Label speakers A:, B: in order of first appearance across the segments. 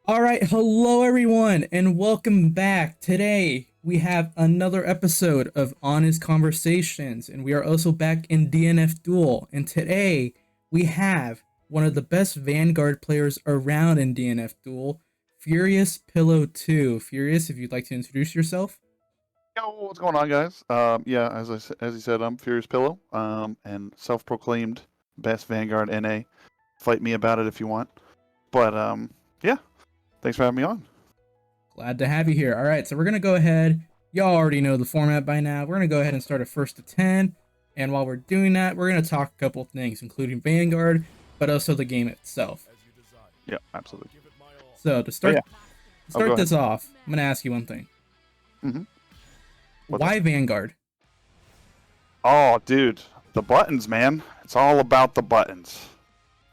A: All right, hello everyone, and welcome back. Today we have another episode of Honest Conversations, and we are also back in DNF Duel. And today we have one of the best Vanguard players around in DNF Duel, Furious Pillow 2. Furious, if you'd like to introduce yourself.
B: Yo, what's going on, guys? Yeah, as you said, I'm Furious Pillow, and self-proclaimed best Vanguard NA. Fight me about it if you want. But yeah, thanks for having me on.
A: Glad to have you here. All right, so we're gonna go ahead. Y'all already know the format by now. We're gonna go ahead and start a first to 10. And while we're doing that, we're gonna talk a couple things, including Vanguard, but also the game itself.
B: Yeah, absolutely.
A: So to
B: But
A: start
B: yeah,
A: to
B: go
A: start
B: ahead.
A: this off, I'm gonna ask you one thing.
B: Mm-hmm. What's up?
A: Why Vanguard?
B: Oh, dude, the buttons, man. It's all about the buttons.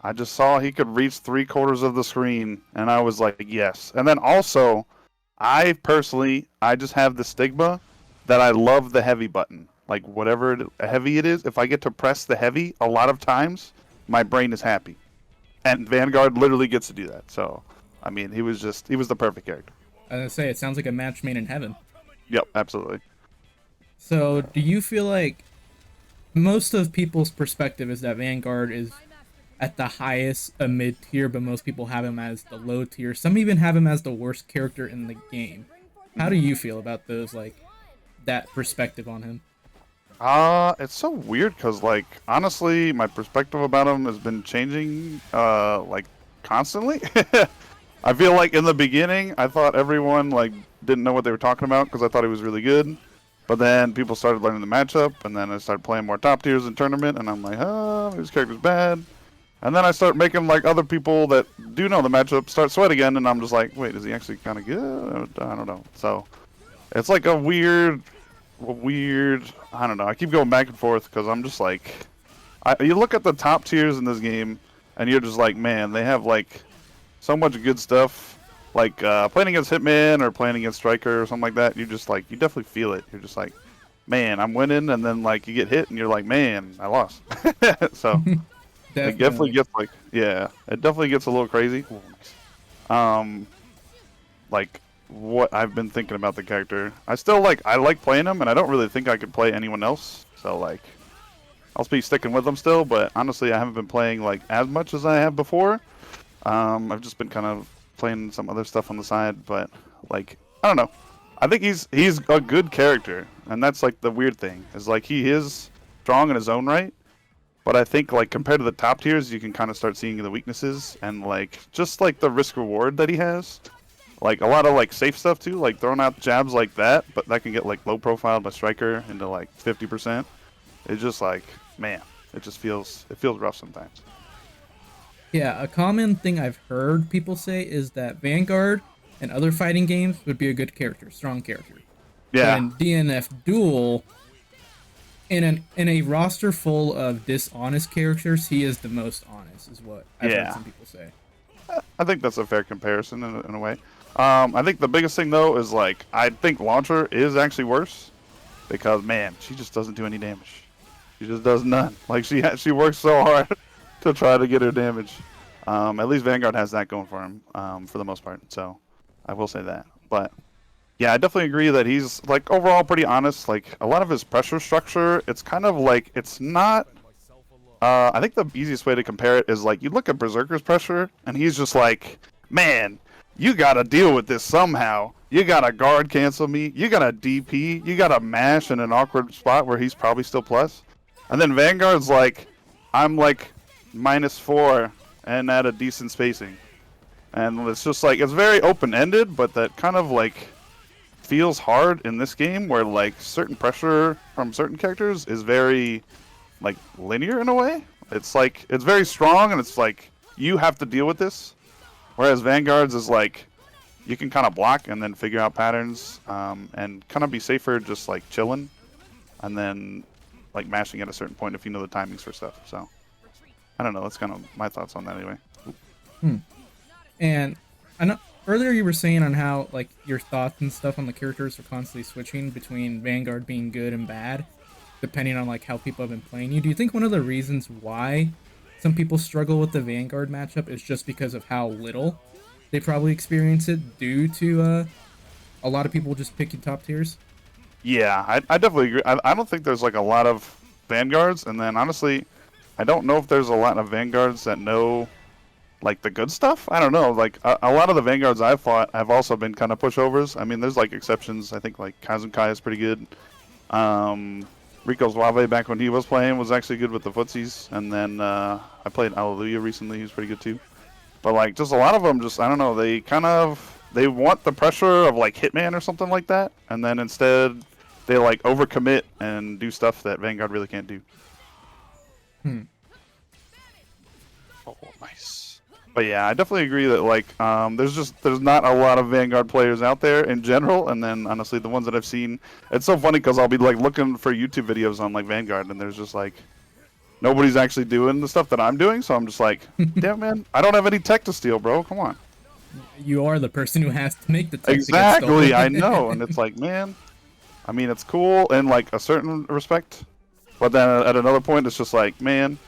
B: I just saw he could reach 3/4 of the screen, and I was like, yes. And then also, I just have the stigma that I love the heavy button. Like heavy it is, if I get to press the heavy a lot of times, my brain is happy. And Vanguard literally gets to do that. So, I mean, he was the perfect character.
A: I was gonna say it sounds like a match made in heaven.
B: Yep, absolutely.
A: So do you feel like most of people's perspective is that Vanguard is at the highest a mid tier, but most people have him as the low tier. Some even have him as the worst character in the game. How do you feel about those that perspective on him?
B: It's so weird because, like, honestly, my perspective about him has been changing, like, constantly. I feel like in the beginning, I thought everyone, like, didn't know what they were talking about because I thought he was really good. But then people started learning the matchup, and then I started playing more top tiers in tournament, and I'm like, oh, this character's bad. And then I start making, like, other people that do know the matchup start sweat again, and I'm just like, wait, is he actually kind of good? I don't know. So, it's like a weird. I don't know. I keep going back and forth because I'm just like, you look at the top tiers in this game, and you're just like, man, they have like so much good stuff. Like playing against Hitman or playing against Striker or something like that, you just like you definitely feel it. You're just like, man, I'm winning, and then like you get hit, and you're like, man, I lost. So it definitely
A: Definitely.
B: gets like, yeah, it definitely gets a little crazy. Ooh, nice. Um, like what I've been thinking about the character. I like playing him, and I don't really think I could play anyone else. So like I'll be sticking with him still, but honestly I haven't been playing like as much as I have before. I've just been kind of playing some other stuff on the side, but like I don't know. I think he's a good character, and that's like the weird thing is like he is strong in his own right, but I think like compared to the top tiers, you can kind of start seeing the weaknesses and like just like the risk reward that he has. Like a lot of like safe stuff too, like throwing out jabs like that, but that can get like low profiled by striker into like 50%. It's just like, man, it feels rough sometimes.
A: Yeah, a common thing I've heard people say is that Vanguard and other fighting games would be a good character, strong character. But
B: Yeah,
A: in DNF Duel, in a roster full of dishonest characters, he is the most honest, is what I've heard
B: yeah.
A: some people say.
B: I think that's a fair comparison in a way. I think the biggest thing though is like I think launcher is actually worse because man, she just doesn't do any damage. She just does none. Like she works so hard to try to get her damage. At least Vanguard has that going for him for the most part. So I will say that. But yeah, I definitely agree that he's like overall pretty honest. Like a lot of his pressure structure, it's kind of like it's not. I think the easiest way to compare it is like you look at Berserker's pressure, and he's just like, man, you gotta deal with this somehow. You gotta guard cancel me. You gotta DP. You gotta mash in an awkward spot where he's probably still plus. And then Vanguard's like, I'm like -4 and at a decent spacing. And it's just like it's very open ended, but that kind of like feels hard in this game where like certain pressure from certain characters is very like linear in a way. It's like it's very strong and it's like you have to deal with this. Whereas Vanguard's is like you can kind of block and then figure out patterns and kind of be safer just like chilling and then like mashing at a certain point if you know the timings for stuff. So I don't know. That's kind of my thoughts on that anyway.
A: Hmm. And I know earlier you were saying on how like your thoughts and stuff on the characters are constantly switching between Vanguard being good and bad, depending on like how people have been playing you. Do you think one of the reasons why some people struggle with the Vanguard matchup is just because of how little they probably experience it due to a lot of people just picking top tiers.
B: Yeah, I definitely agree. I don't think there's like a lot of Vanguards, and then honestly, I don't know if there's a lot of Vanguards that know like the good stuff. I don't know. Like a lot of the Vanguards I've fought have also been kind of pushovers. I mean, there's like exceptions. I think like Kazunkai is pretty good. Rico Suave back when he was playing was actually good with the footsies, and then I played Alleluia recently. He was pretty good too. But like just a lot of them, just I don't know. They want the pressure of like Hitman or something like that, and then instead they like overcommit and do stuff that Vanguard really can't do.
A: Hmm.
B: Oh, nice. But yeah, I definitely agree that like there's not a lot of Vanguard players out there in general, and then honestly the ones that I've seen, it's so funny because I'll be like looking for YouTube videos on like Vanguard, and there's just like nobody's actually doing the stuff that I'm doing, so I'm just like, damn man, I don't have any tech to steal, bro. Come on.
A: You are the person who has to make the tech
B: Exactly,
A: to
B: I
A: get stolen.
B: know, and it's like, man, I mean, it's cool in like a certain respect, but then at another point, it's just like, man,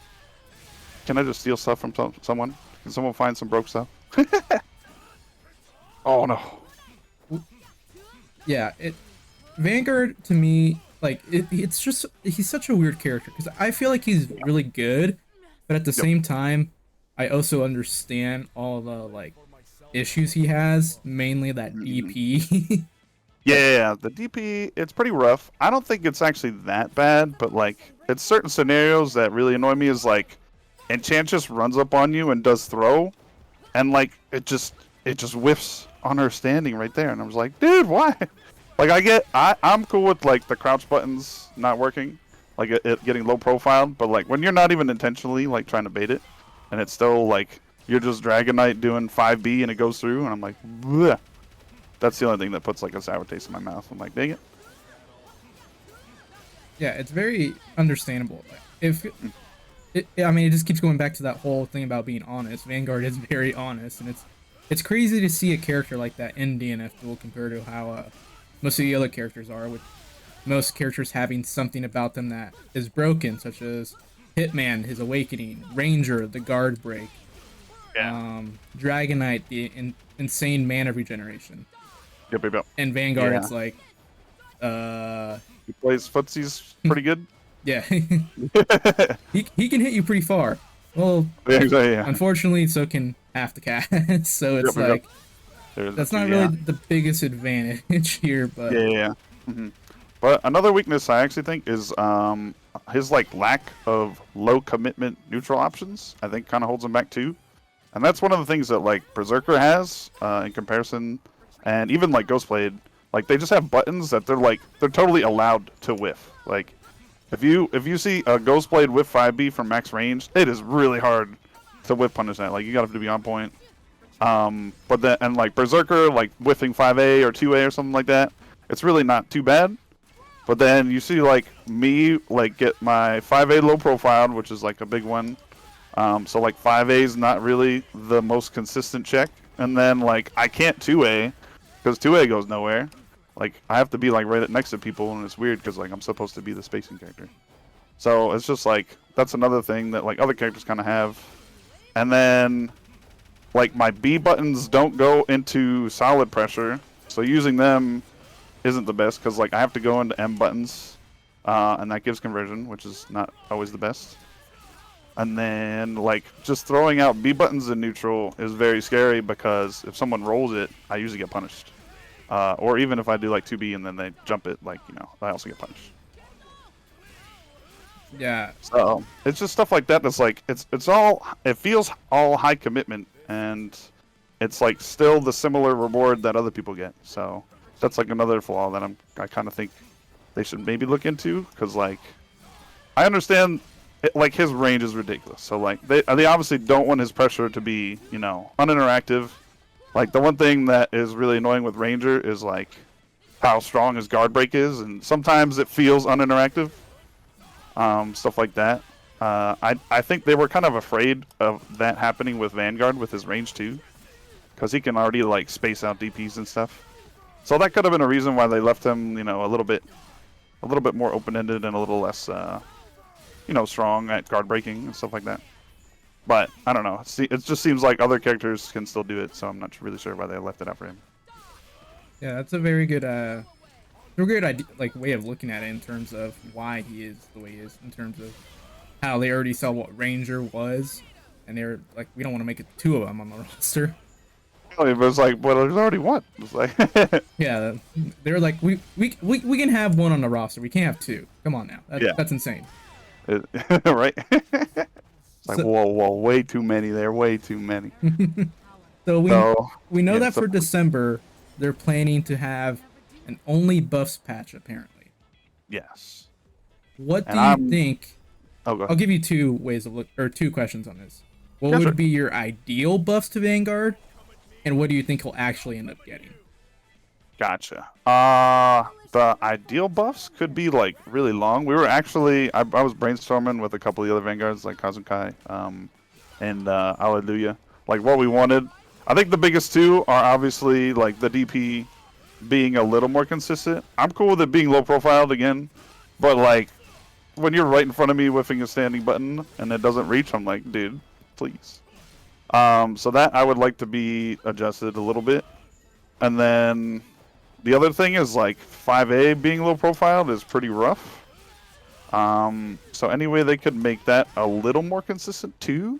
B: can I just steal stuff from someone? Can someone find some broke stuff? Oh no.
A: Yeah, Vanguard to me, like it's just he's such a weird character because I feel like he's really good, but at the
B: Yep.
A: same time, I also understand all the like issues he has, mainly that DP.
B: Yeah, the DP, it's pretty rough. I don't think it's actually that bad, but like, it's certain scenarios that really annoy me is like, Enchantress runs up on you and does throw, and like, it just whiffs on her standing right there, and I was like, dude, why? Like, I'm cool with like the crouch buttons not working, like it getting low profiled, but like when you're not even intentionally like trying to bait it, and it's still like, you're just Dragonite doing 5B and it goes through, and I'm like, bleh. That's the only thing that puts like a sour taste in my mouth. I'm like, dang it.
A: Yeah, it's very understandable. Like, I mean, it just keeps going back to that whole thing about being honest. Vanguard is very honest, and it's crazy to see a character like that in DNF Duel compared to how most of the other characters are, with most characters having something about them that is broken, such as Hitman, his awakening, Ranger, the guard break, Dragonite, the insane mana regeneration.
B: Yep.
A: And Vanguard,
B: Yeah.
A: it's like,
B: He plays footsies pretty good.
A: yeah, he can hit you pretty far. Well,
B: Yeah.
A: unfortunately, so can half the cast. So it's
B: Yep.
A: like
B: There's
A: that's
B: a
A: not
B: few,
A: really the biggest advantage here, but
B: Yeah. But another weakness I actually think is his like lack of low commitment neutral options. I think kind of holds him back too, and that's one of the things that like Berserker has in comparison, and even like Ghostblade. Like they just have buttons that they're totally allowed to whiff. Like if you see a Ghostblade whiff 5B from max range, it is really hard to whiff punish that. Like you got to be on point. But then and like Berserker like whiffing 5A or 2A or something like that, it's really not too bad. But then you see like me like get my 5A low profiled, which is like a big one. So like 5A is not really the most consistent check, and then like I can't 2A because 2A goes nowhere. Like I have to be like right next to people, and it's weird because like I'm supposed to be the spacing character. So it's just like that's another thing that like other characters kind of have. And then like my B buttons don't go into solid pressure, so using them isn't the best because like I have to go into M buttons, and that gives conversion, which is not always the best. And then like just throwing out B buttons in neutral is very scary because if someone rolls it, I usually get punished. Or even if I do like 2B and then they jump it, like I also get punished.
A: yeah,
B: So it's just stuff like that. That's like it feels all high commitment, and it's like still the similar reward that other people get. So that's like another flaw that I kind of think they should maybe look into, because like I understand like his range is ridiculous. So like they obviously don't want his pressure to be uninteractive. Like the one thing that is really annoying with Ranger is like how strong his guard break is, and sometimes it feels uninteractive. Stuff like that. I think they were kind of afraid of that happening with Vanguard with his range too, because he can already like space out DPs and stuff. So that could have been a reason why they left him, a little bit more open-ended and a little less, strong at guard breaking and stuff like that. But I don't know. It just seems like other characters can still do it, so I'm not really sure why they left it out for him.
A: Yeah, that's a very good idea, like way of looking at it in terms of why he is the way he is, in terms of how they already saw what Ranger was, and they're like, we don't want to make it two of them on the roster.
B: It was like, well, there's already one. It's like,
A: Yeah, they're like, we can have one on the roster, we can't have two. Come on now, that's insane.
B: Right? It's like,
A: So,
B: whoa, way too many there, way too many.
A: so we know
B: yeah,
A: that for December they're planning to have an only buffs patch apparently.
B: Yes.
A: What
B: And
A: do you think?
B: Oh, go ahead.
A: I'll give you two ways of two questions on this. What
B: Yeah,
A: would
B: sure.
A: be your ideal buffs to Vanguard, and what do you think he'll actually end up getting?
B: Gotcha. The ideal buffs could be like really long. We were actually, I was brainstorming with a couple of the other Vanguards like Kazukai, and Alleluia. Like what we wanted. I think the biggest two are obviously like the DP being a little more consistent. I'm cool with it being low profiled again, but like when you're right in front of me whiffing a standing button and it doesn't reach, I'm like, dude, please. So that I would like to be adjusted a little bit. And then the other thing is like 5A being low profiled is pretty rough. So any way they could make that a little more consistent too.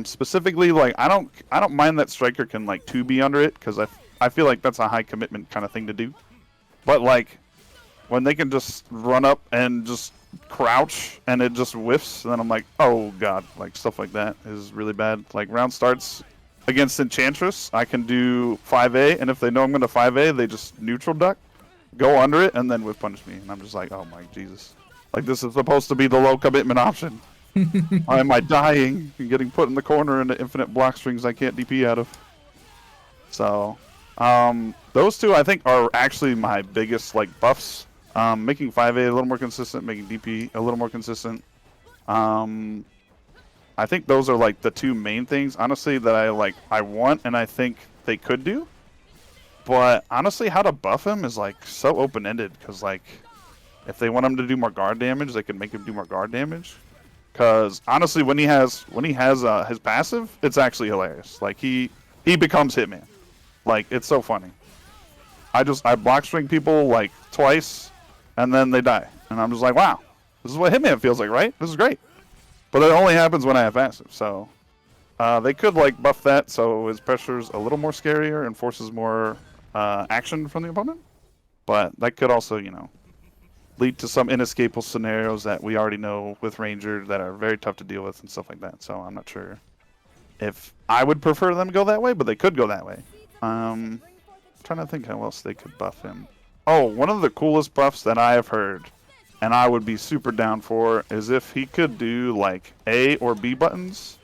B: Specifically, like I don't mind that striker can like 2B under it because I feel like that's a high commitment kind of thing to do. But like when they can just run up and just crouch and it just whiffs, then I'm like, oh god, like stuff like that is really bad. Like round starts against Enchantress, I can do 5A, and if they know I'm going to 5A, they just neutral duck, go under it, and then whiff punish me. And I'm just like, oh my Jesus. Like this is supposed to be the low commitment option. Why am I dying and getting put in the corner into infinite block strings I can't DP out of? So, those two I think are actually my biggest like buffs. Making 5A a little more consistent, making DP a little more consistent. I think those are like the two main things, honestly, that I want and I think they could do. But honestly, how to buff him is like so open-ended because like if they want him to do more guard damage, they can make him do more guard damage. Because honestly, when he has his passive, it's actually hilarious. Like he becomes Hitman. Like it's so funny. I block string people like twice, and then they die, and I'm just like, wow, this is what Hitman feels like, right? This is great. But it only happens when I have passive, so they could like buff that so his pressure's a little more scarier and forces more action from the opponent. But that could also, you know, lead to some inescapable scenarios that we already know with Ranger that are very tough to deal with and stuff like that. So I'm not sure if I would prefer them to go that way, but they could go that way. I'm trying to think how else they could buff him. Oh, one of the coolest buffs that I have heard, and I would be super down for, is if he could do like A or B buttons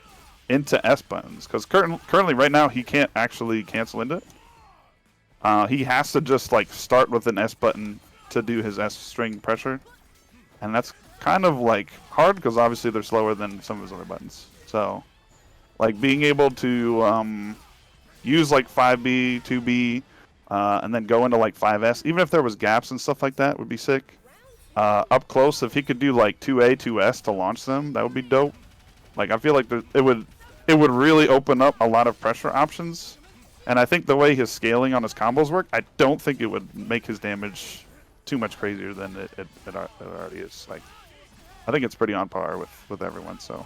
B: into S buttons. Because currently right now he can't actually cancel into it. He has to just like start with an S button to do his S string pressure. And that's kind of like hard because obviously they're slower than some of his other buttons. So like being able to use like 5B, 2B, and then go into like 5S, even if there was gaps and stuff like that, would be sick. Up close, if he could do like 2A, 2S to launch them, that would be dope. Like I feel like it would really open up a lot of pressure options. And I think the way his scaling on his combos work, I don't think it would make his damage too much crazier than it already is. Like I think it's pretty on par with everyone. So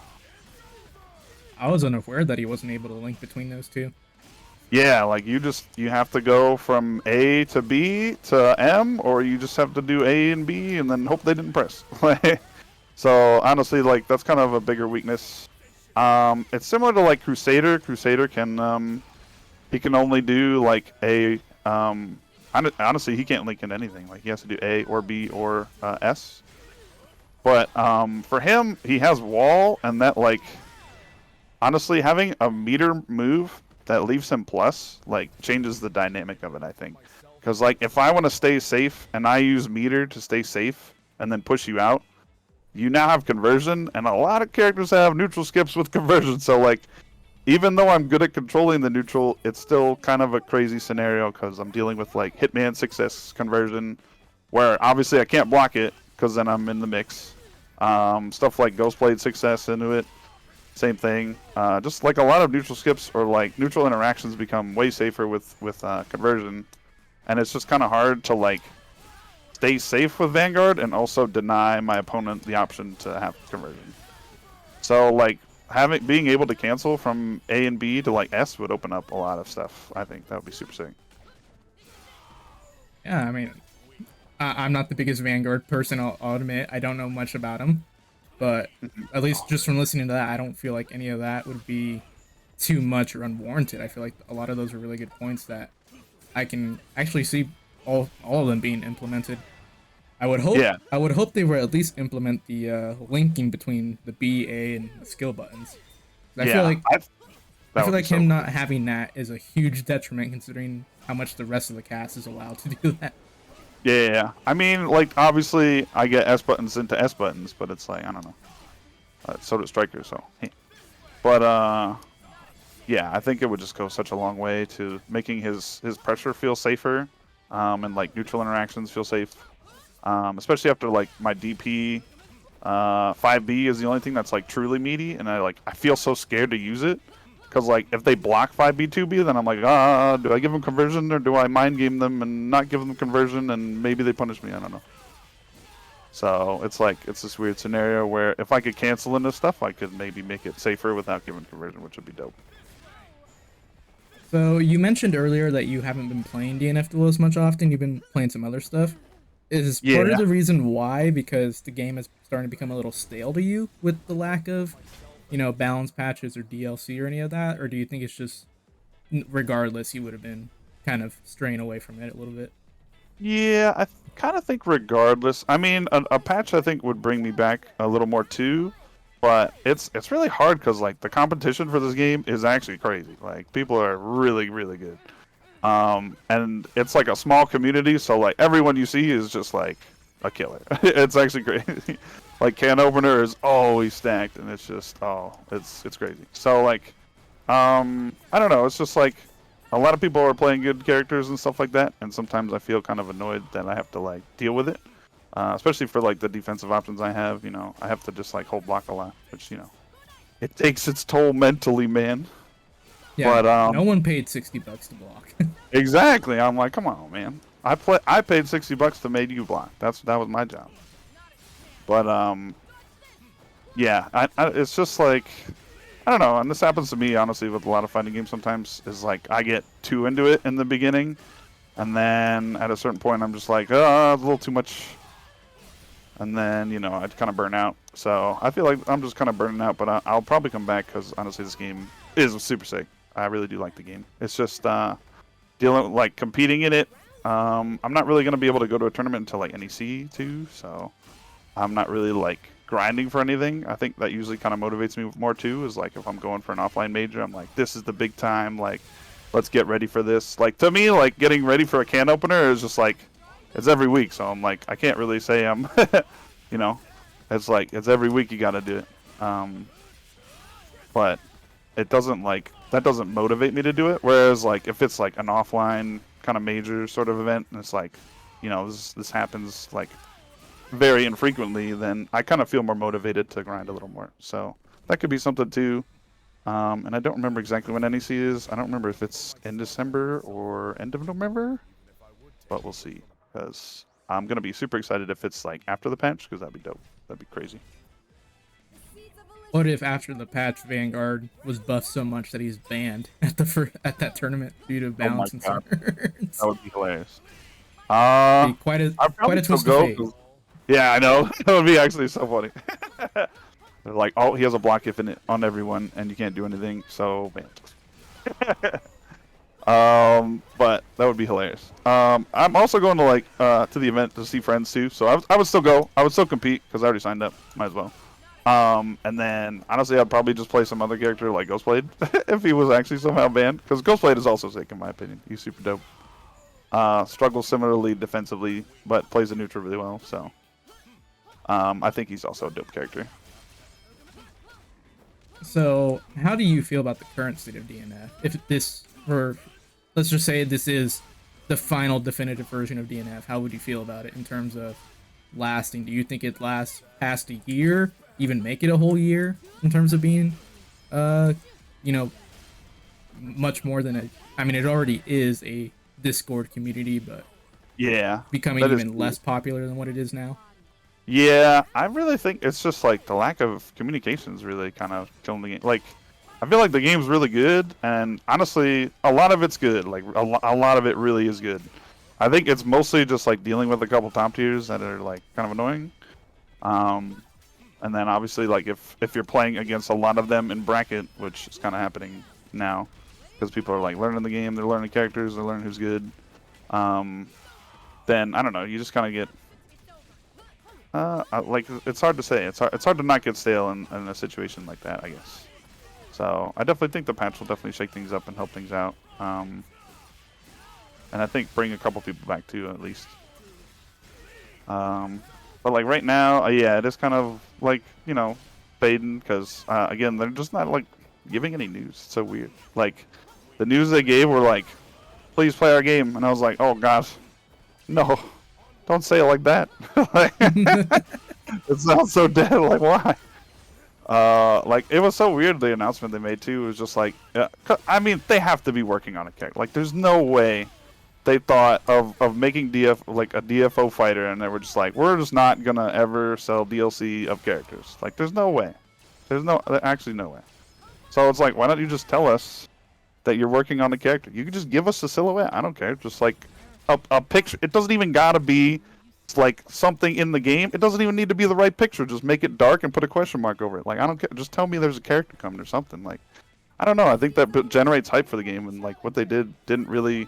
A: I was unaware that he wasn't able to link between those two.
B: yeah, like you have to go from A to B to M, or you just have to do A and B and then hope they didn't press. So honestly, like that's kind of a bigger weakness. It's similar to like Crusader. Crusader can he can only do like A. Honestly, he can't link into anything. Like he has to do A or B or S. But for him, he has wall, and that like honestly having a meter move that leaves him plus like changes the dynamic of it, I think. Because like if I want to stay safe and I use meter to stay safe and then push you out, you now have conversion, and a lot of characters have neutral skips with conversion. So like even though I'm good at controlling the neutral, it's still kind of a crazy scenario because I'm dealing with like Hitman success conversion, where obviously I can't block it because then I'm in the mix. Stuff like Ghostblade success into it. same thing. Just like a lot of neutral skips or like neutral interactions become way safer with conversion, and it's just kind of hard to like stay safe with Vanguard and also deny my opponent the option to have conversion. So like being able to cancel from A and B to like S would open up a lot of stuff. I think that would be super sick.
A: Yeah, I mean, I'm not the biggest Vanguard person. I'll admit I don't know much about him, but at least just from listening to that, I don't feel like any of that would be too much or unwarranted. I feel like a lot of those are really good points that I can actually see all of them being implemented. I would hope.
B: Yeah.
A: I would hope they would at least implement the linking between the B, A, and the skill buttons. I feel like I feel like him not having that is a huge detriment considering how much the rest of the cast is allowed to do that.
B: Yeah. I mean, like obviously I get S buttons into S buttons, but it's like I don't know. So does Striker. So, but yeah, I think it would just go such a long way to making his pressure feel safer, and like neutral interactions feel safe. Especially after like my DP, 5B is the only thing that's like truly meaty, and I feel so scared to use it, because like if they block 5B 2B, then I'm like, do I give them conversion or do I mind game them and not give them conversion and maybe they punish me? I don't know. So it's like it's this weird scenario where if I could cancel into stuff, I could maybe make it safer without giving conversion, which would be dope.
A: So you mentioned earlier that you haven't been playing DNF Duel as much often. You've been playing some other stuff. Is part of the reason why because the game is starting to become a little stale to you with the lack of, balance patches or DLC or any of that? Or do you think it's just, regardless, you would have been kind of straying away from it a little bit?
B: Yeah, I kind of think regardless. I mean, a patch I think would bring me back a little more too, but it's really hard because like the competition for this game is actually crazy. Like people are really really good. And it's like a small community, so like everyone you see is just like a killer. It's actually crazy. Like can opener is always stacked, and it's just it's crazy. So like, I don't know. It's just like a lot of people are playing good characters and stuff like that, and sometimes I feel kind of annoyed that I have to like deal with it, especially for like the defensive options I have. I have to just like hold block a lot, which it takes its toll mentally, man.
A: Yeah, but, no one paid $60 to block.
B: Exactly. I'm like, come on, man. I paid $60 to make you block. That was my job. But yeah, it's just like I don't know, and this happens to me honestly with a lot of fighting games sometimes. Is like I get too into it in the beginning, and then at a certain point I'm just like, a little too much, and then I'd kind of burn out. So I feel like I'm just kind of burning out, but I'll probably come back because honestly this game is super sick. I really do like the game. It's just dealing like competing in it. I'm not really gonna be able to go to a tournament until like NEC too, so I'm not really like grinding for anything. I think that usually kind of motivates me more too. Is like if I'm going for an offline major, I'm like, this is the big time. Like, let's get ready for this. Like to me, like getting ready for a can opener is just like it's every week. So I'm like, I can't really say I'm, it's like it's every week you got to do it. But it doesn't that doesn't motivate me to do it. Whereas like if it's like an offline kind of major sort of event, and it's like, this happens like very infrequently, then I kind of feel more motivated to grind a little more. So that could be something too. And I don't remember exactly when NEC is. I don't remember if it's in December or end of November, but we'll see. Because I'm gonna be super excited if it's like after the patch, because that'd be dope. That'd be crazy.
A: What if after the patch Vanguard was buffed so much that he's banned at that tournament due to balance concerns?
B: That would be hilarious.
A: Be quite a twist of fate.
B: Yeah, I know. That would be actually so funny. They're like, oh, he has a block if on everyone, and you can't do anything, so banned. But that would be hilarious. I'm also going to like to the event to see friends too, so I would still go. I would still compete because I already signed up. Might as well. And then honestly, I'd probably just play some other character like Ghostblade if he was actually somehow banned, because Ghostblade is also sick in my opinion. He's super dope. Struggles similarly defensively, but plays a neutral really well. So I think he's also a dope character.
A: So how do you feel about the current state of DNF? If this were, let's just say this is the final definitive version of DNF, how would you feel about it in terms of lasting? Do you think it lasts past a year? Even make it a whole year in terms of being uh, you know, much more than I mean, it already is a Discord community, but
B: Yeah,
A: becoming
B: that is
A: even
B: true.
A: less popular than what it is now.
B: Yeah, I really think it's just like the lack of communication is really kind of killing the game. Like, I feel like the game's really good, and honestly, a lot of it's good. Like, a lot of it really is good. I think it's mostly just like dealing with a couple top tiers that are like kind of annoying. Um, and then obviously, like if you're playing against a lot of them in bracket, which is kind of happening now, because people are like learning the game, they're learning characters, they're learning who's good. Um, then I don't know, you just kind of get like it's hard to say. It's hard to not get stale in a situation like that, I guess. So I definitely think the patch will definitely shake things up and help things out. And I think bring a couple people back too, at least. But like right now, yeah, it is kind of like fading because again they're just not like giving any news. It's so weird. Like the news they gave were like, "Please play our game," and I was like, "Oh gosh, no, don't say it like that." Like, it sounds so dead. Like why? Like it was so weird the announcement they made too. It was just like, I mean, they have to be working on a character. Like there's no way they thought of making DF like a DFO fighter, and they were just like, we're just not gonna ever sell DLC of characters. Like, there's no way. There's actually no way. So it's like, why don't you just tell us that you're working on the character? You can just give us the silhouette. I don't care. Just like a picture. It doesn't even gotta be like something in the game. It doesn't even need to be the right picture. Just make it dark and put a question mark over it. Like, I don't care. Just tell me there's a character coming or something. Like, I don't know. I think that generates hype for the game, and like what they didn't really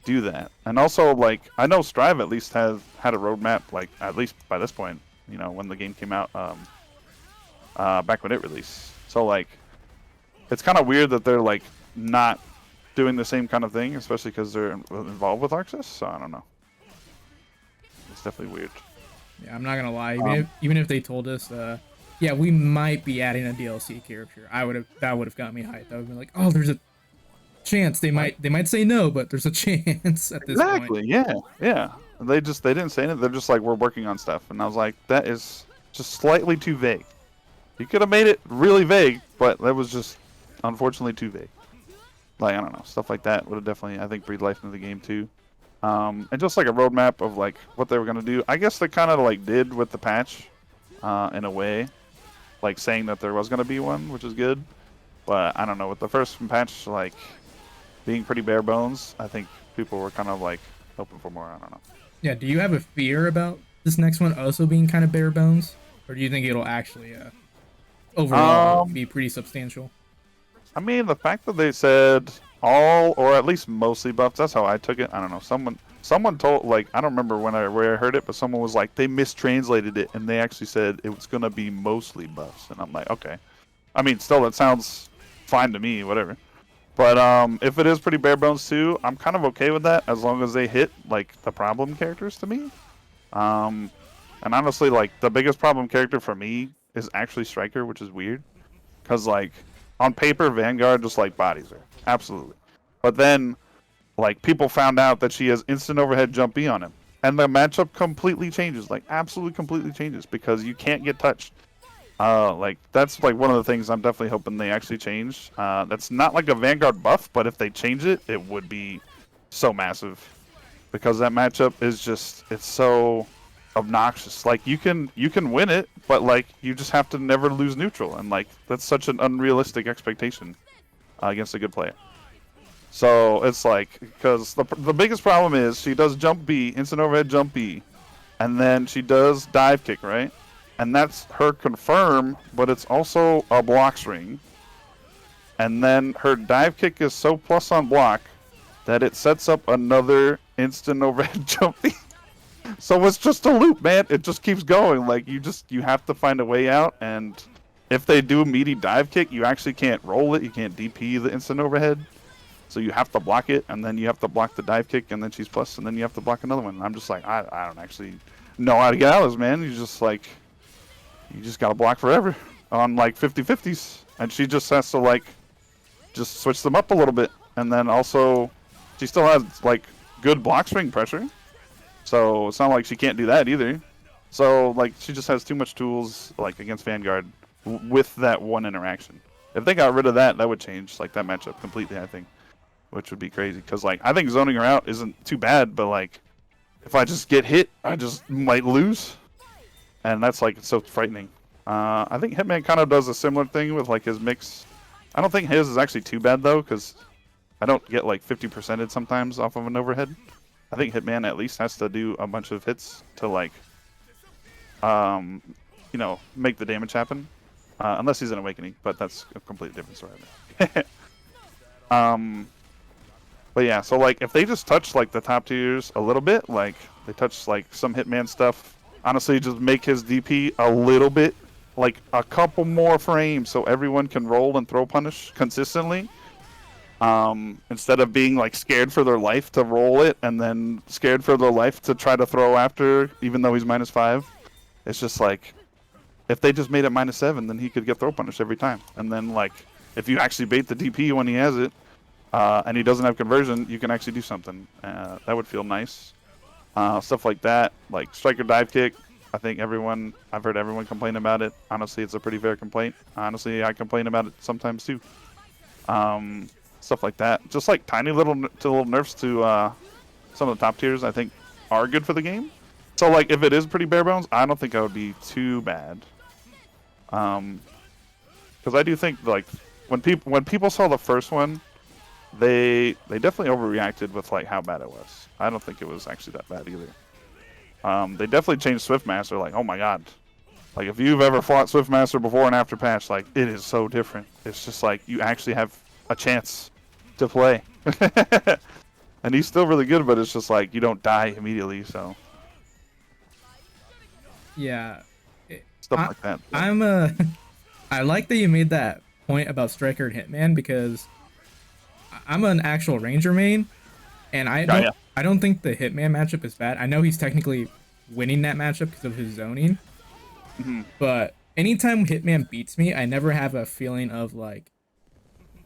B: do that. And also, like, I know Strive at least has had a roadmap, like, at least by this point, when the game came out, back when it released. So, like, it's kind of weird that they're, like, not doing the same kind of thing, especially because they're involved with Arxis, so I don't know. It's definitely weird.
A: Yeah, I'm not gonna lie. Even if they told us, yeah, we might be adding a DLC character, that would have got me hyped. I would have been like, oh, there's a chance they might say no, but there's a chance at this point.
B: Exactly, yeah, yeah. They didn't say anything. They're just like, we're working on stuff. And I was like, that is just slightly too vague. You could have made it really vague, but that was just unfortunately too vague. Like, I don't know, stuff like that would have definitely, I think, breathed life into the game too. And just like a roadmap of like what they were gonna do. I guess they kind of like did with the patch, in a way, like saying that there was gonna be one, which is good. But I don't know, with the first patch, like being pretty bare bones, I think people were kind of like hoping for more. I don't know.
A: Yeah, do you have a fear about this next one also being kind of bare bones, or do you think it'll actually overall
B: Um,
A: be pretty substantial?
B: I mean, the fact that they said all or at least mostly buffs, that's how I took it. I don't know. Someone told, like, I don't remember where I heard it, but someone was like, they mistranslated it and they actually said it was gonna be mostly buffs, and I'm like, okay. I mean, still, that sounds fine to me, whatever. But if it is pretty bare bones too, I'm kind of okay with that as long as they hit like the problem characters to me. And honestly, like the biggest problem character for me is actually Striker, which is weird, because like on paper, Vanguard just like bodies her, absolutely. But then, like people found out that she has instant overhead jump B on him, and the matchup completely changes, like absolutely completely changes because you can't get touched. Like that's like one of the things I'm definitely hoping they actually change. That's not like a Vanguard buff, but if they change it, it would be so massive because that matchup is just it's so obnoxious. Like you can win it, but like you just have to never lose neutral, and like that's such an unrealistic expectation against a good player. So it's like because the biggest problem is she does jump B, instant overhead jump B, and then she does dive kick, right? And that's her confirm, but it's also a block string. And then her dive kick is so plus on block that it sets up another instant overhead jumping. So it's just a loop, man. It just keeps going. Like you have to find a way out. And if they do a meaty dive kick, you actually can't roll it. You can't DP the instant overhead. So you have to block it, and then you have to block the dive kick, and then she's plus, and then you have to block another one. And I'm just like, I don't actually know how to get out of this, man. You just gotta block forever on like 50-50s, and she just has to like just switch them up a little bit, and then also she still has like good block swing pressure, so it's not like she can't do that either. So like she just has too much tools like against Vanguard with that one interaction. If they got rid of that, that would change like that matchup completely, I think, which would be crazy. Because like I think zoning her out isn't too bad, but like if I just get hit, I just might lose, and that's like so frightening. I think Hitman kind of does a similar thing with like his mix. I don't think his is actually too bad though, because I don't get like 50%ed sometimes off of an overhead. I think Hitman at least has to do a bunch of hits to like, you know, make the damage happen. Unless he's an Awakening, but that's a completely different story. But yeah, so like if they just touch like the top tiers a little bit, like they touch like some Hitman stuff, honestly just make his DP a little bit, like a couple more frames so everyone can roll and throw punish consistently. Instead of being like scared for their life to roll it and then scared for their life to try to throw after, even though he's -5. It's just like, if they just made it -7, then he could get throw punish every time. And then like, if you actually bait the DP when he has it, and he doesn't have conversion, you can actually do something. That would feel nice. Stuff like that, like striker dive kick. I think I've heard everyone complain about it. Honestly, it's a pretty fair complaint. Honestly, I complain about it sometimes too. Stuff like that. Just like tiny little nerfs to some of the top tiers, I think are good for the game. So like if it is pretty bare bones, I don't think I would be too bad. Because I do think like when people saw the first one, they definitely overreacted with like how bad it was. I don't think it was actually that bad either. They definitely changed Swiftmaster. Like, oh my god, like if you've ever fought Swiftmaster before and after patch, like it is so different. It's just like you actually have a chance to play. And he's still really good, but it's just like you don't die immediately. So
A: Yeah.
B: stuff like that.
A: I like that you made that point about Striker and Hitman, because I'm an actual Ranger main, and I don't think the Hitman matchup is bad. I know he's technically winning that matchup because of his zoning, but anytime Hitman beats me, I never have a feeling of like,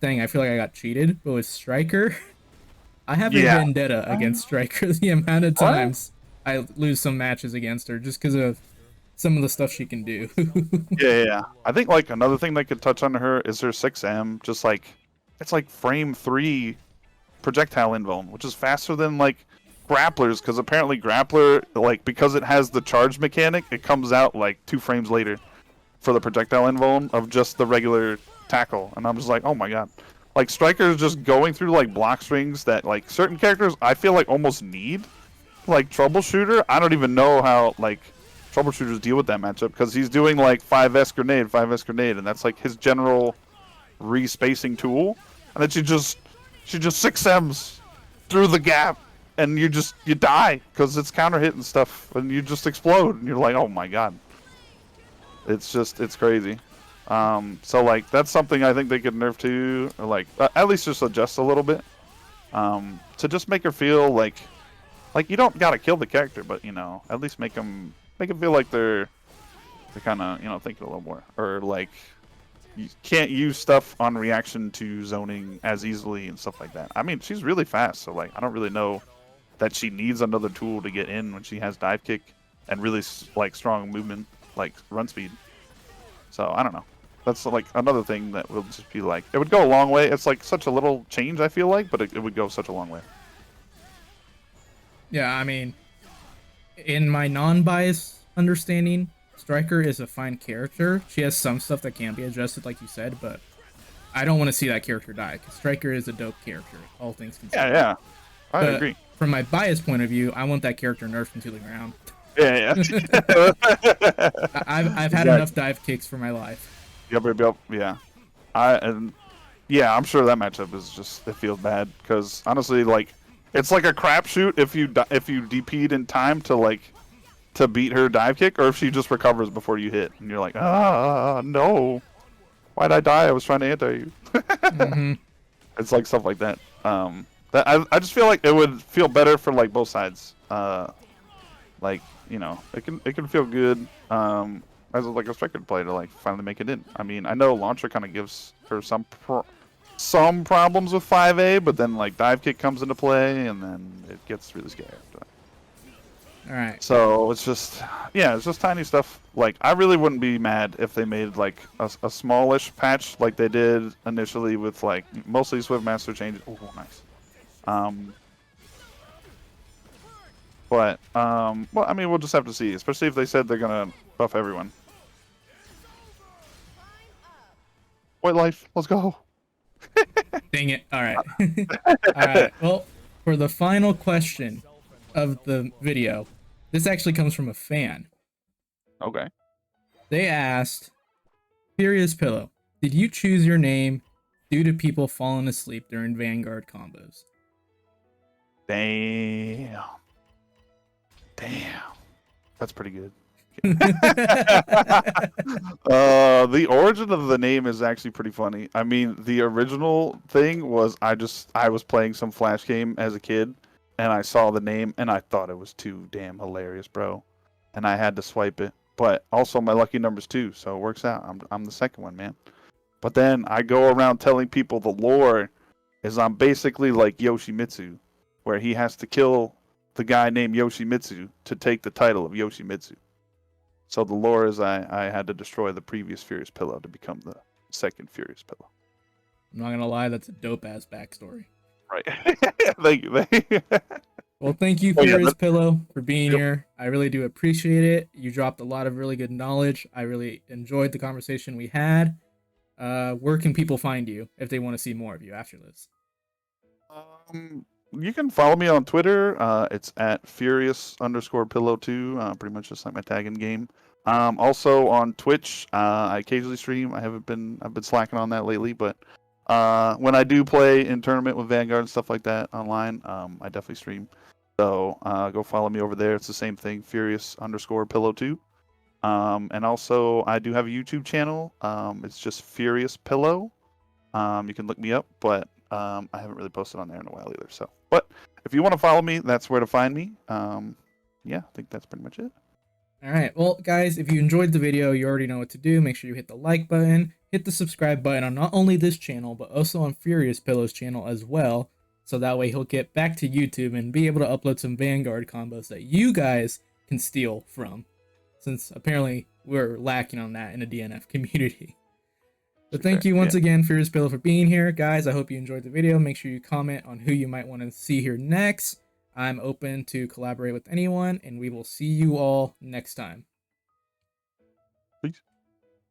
A: dang, I feel like I got cheated. But with Striker, I have a vendetta against Striker. The amount of times I lose some matches against her just because of some of the stuff she can do.
B: Yeah. I think like another thing that could touch on her is her 6M. Just like it's like frame 3 projectile invuln, which is faster than like grapplers, because apparently grappler, like because it has the charge mechanic, it comes out like 2 frames later for the projectile invuln of just the regular tackle. And I'm just like, oh my god. Like Striker is just going through like block strings that like certain characters I feel like almost need. Like Troubleshooter, I don't even know how like troubleshooters deal with that matchup, because he's doing like 5S grenade, and that's like his general respacing tool, and then she just 6Ms through the gap, and you die because it's counter hit and stuff, and you just explode, and you're like, oh my god, it's crazy. So like that's something I think they could nerf to, or like at least just adjust a little bit, to just make her feel like you don't gotta kill the character, but you know, at least make them feel like they're kind of, you know, thinking a little more, or like you can't use stuff on reaction to zoning as easily and stuff like that. I mean, she's really fast, so like I don't really know that she needs another tool to get in when she has dive kick and really like strong movement, like run speed. So I don't know. That's like another thing that will just be like, it would go a long way. It's like such a little change, I feel like, but it would go such a long way.
A: Yeah, I mean, in my non-biased understanding, Striker is a fine character. She has some stuff that can be adjusted, like you said, but I don't want to see that character die, because Striker is a dope character, all things considered.
B: Yeah, I agree.
A: From my biased point of view, I want that character nerfed into the ground.
B: Yeah.
A: I've had enough dive kicks for my life.
B: Yep. Yeah. I'm sure that matchup is just, it feels bad, because honestly, like, it's like a crapshoot if you DP'd in time to beat her dive kick, or if she just recovers before you hit, and you're like, no, why'd I die? I was trying to anti you. It's like stuff like that. I just feel like it would feel better for like both sides. Like, you know, it can feel good as like a Striker player to like finally make it in. I mean, I know Launcher kind of gives her some problems with 5A, but then like dive kick comes into play, and then it gets really scary after that.
A: All right.
B: So it's just, yeah, it's just tiny stuff. Like, I really wouldn't be mad if they made like a smallish patch like they did initially with like mostly Swift Master changes. Oh, nice. Um, well, I mean, we'll just have to see, especially if they said they're gonna buff everyone. White life, let's go.
A: Dang it. All right. All right. Well, for the final question of the video, this actually comes from a fan.
B: Okay.
A: They asked, Furious Pillow, did you choose your name due to people falling asleep during Vanguard combos?
B: Damn. Damn. That's pretty good. The origin of the name is actually pretty funny. I mean, the original thing was I was playing some Flash game as a kid, and I saw the name and I thought it was too damn hilarious, bro, and I had to swipe it. But also my lucky number's 2, so it works out. I'm the second one, man. But then I go around telling people the lore is I'm basically like Yoshimitsu, where he has to kill the guy named Yoshimitsu to take the title of Yoshimitsu. So the lore is I had to destroy the previous Furious Pillow to become the second Furious Pillow.
A: I'm not gonna lie, that's a dope ass backstory.
B: Right. Thank you.
A: Well, thank you, Furious Pillow, for being here. I really do appreciate it. You dropped a lot of really good knowledge. I really enjoyed the conversation we had. Where can people find you if they want to see more of you after this?
B: You can follow me on Twitter. It's at Furious_Pillow2. Pretty much just like my tag in game. Also on Twitch, I occasionally stream. I've been slacking on that lately, but when I do play in tournament with Vanguard and stuff like that online, I definitely stream. So go follow me over there. It's the same thing, Furious_Pillow2. And also I do have a YouTube channel. It's just Furious Pillow. You can look me up, but I haven't really posted on there in a while either. So, but if you want to follow me, that's where to find me. Yeah, I think that's pretty much it.
A: All right. Well, guys, if you enjoyed the video, you already know what to do. Make sure you hit the like button, hit the subscribe button on not only this channel, but also on Furious Pillow's channel as well. So that way he'll get back to YouTube and be able to upload some Vanguard combos that you guys can steal from. Since apparently we're lacking on that in the DNF community. So thank you once again, Furious Pillow, for being here. Guys, I hope you enjoyed the video. Make sure you comment on who you might want to see here next. I'm open to collaborate with anyone, and we will see you all next time.